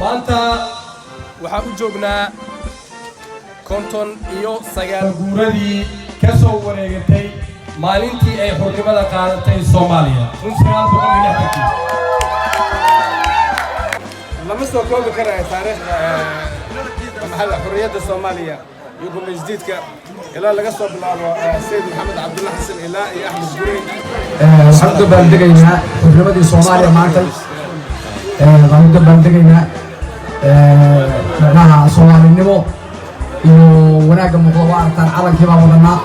maanta waxaan u joognaa konton iyo sagaal guuradii ka soo wareegatay maalintii ay xornimada qaadatay Soomaaliya 1960 lama soo koobi karayo taariikhda maxalla xorriyadda Soomaaliya iyo gumeystiidka ilaa laga soo bilaabo Sayid Maxamed Cabdulla Xasan ilaa iyo Axmed Gurey waxaan u dabaaldegaynaa xornimadii Soomaaliya maanta waxaan u dabaaldegaynaa macnaha Soomaalinimo iyo wanaagga muuqda waa aragtaan calankii baan wadanaa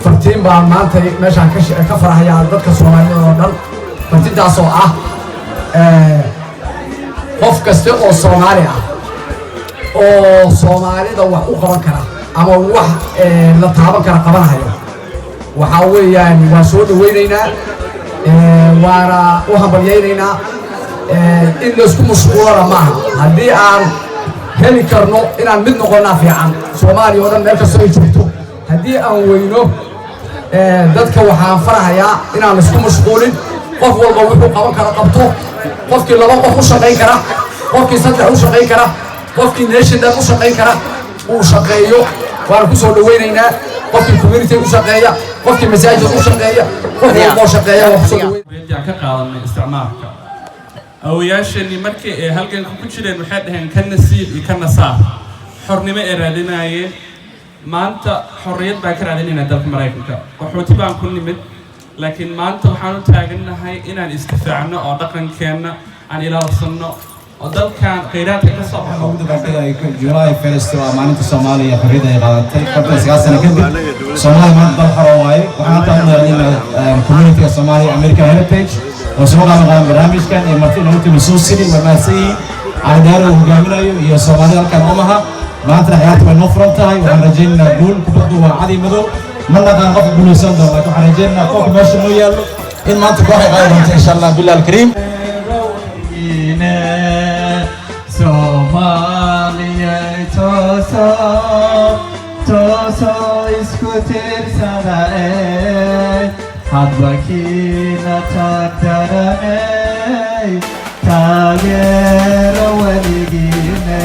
fartiin baan maanta meeshaan ka farahayaa dadka Soomaalida oo dhan fartidaas oo ah qof kasta oo Soomaali ah oo Soomaalida wax u qaban kara ama wax la taaban kara qabanayo waxa weeyaan waa soo dhaweynaynaa waana u hambalyeynaa in la isku mashquulana maaha haddii aan heli karno inaan mid noqonnaa fiican Soomaaliya oo dhan meel kasta ay joogto haddii aan weyno dadka waxaan farahayaa inaan isku mashquulin qof walba wuxuu qaban kara qabto qofkii laba qof u shaqayn kara qofkii saddex u shaqayn kara qofkii nation dhan u shaqayn kara uu shaqeeyo waan ku soo dhaweynaynaa qofkii community u shaqeeya qofkii masaajid u shaqeeya qof walba oo shaqeeya wax soo dhaweynaa ka qaadanay isticmaalka awooyaashani markii ay halkan ku jireen waxay dhaheen ka nasiib iyo ka nasaar xornimo ay raadinayeen maanta xorriyad baa ka raadinaynaa dalka Mareykanka qaxooti baan ku nimid laakiin maanta waxaan u taaganahay inaan istifaacno oo dhaqankeena aan ilaalsano oo dalkan kheyraadka ka soo baxo July 1st waa maalinta Soomaaliya xorriyadda ay qaadatay 49 sano kadib Soomaaliya maanta dal xor waaye waxaan taagnahay community Soomaaliya American Heritage oo soo qaadan barnaamijkan ee martina u timi soo sidii wanaagsan aan daaro hogaaminayo iyo Soomaaliya halkan umaha maanta xayaato way noo furan tahay waxaan rajaynaynaa guul kubaddu waa cadi madow ma naqaan qof guulaysan doona waxaan rajaynaynaa qof meesha noo yaallo in maanta kooxay qaadan doonto insha Allah billahi alkariim Somalia toso isku tirsanae hadbakina tagdarane taageero weligine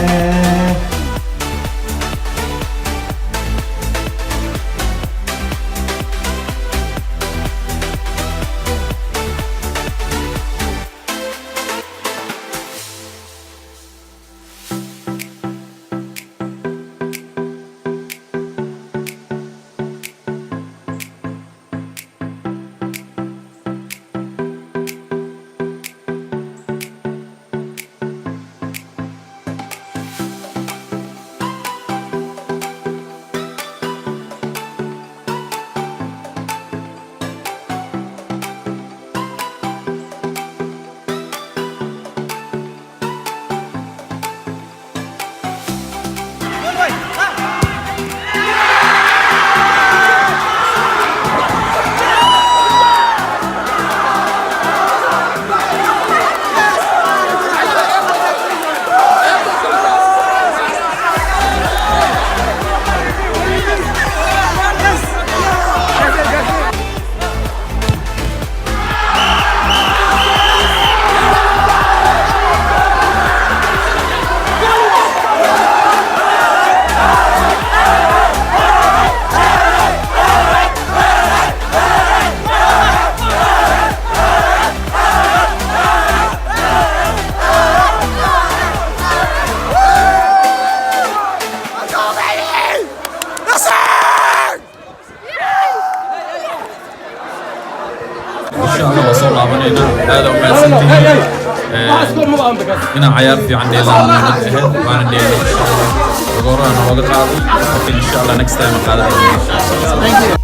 هذا وماسنتي هنا عيار في عندي وانا ديالي وقرانا وقت راضي لكن ان شاء الله next time قادر ان شاء الله.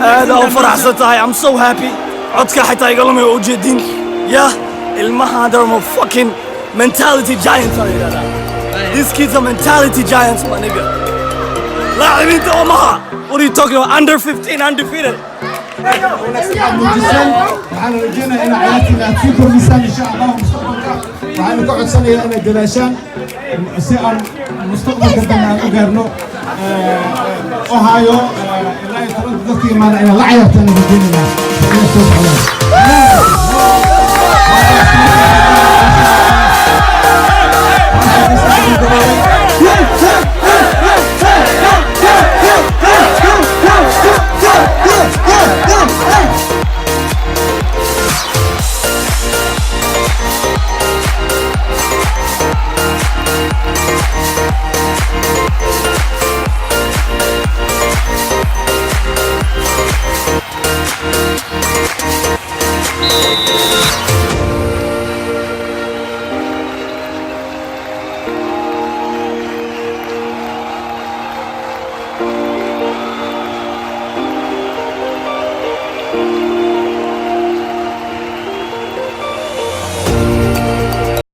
هذا هو فرح ستاي I'm so happy عدك حتى يقولون موجودين يا المها they're fucking mentality giants are here. These kids are mentality giants my nigga. لاعبين تومها. What are you talking about? Under 15 undefeated. waxaan rajeynayaa in ciyaartiina aad sii kordhisaan insha Allah mustaqbalka waxaan ku codsanayaa inaad dadaashaan si aan mustaqbalka dambe aan u gaarno Ohio ilaa iyo tobanka dadka imaana inaan la ciyaartaan rajeynayaa inay soo socdaan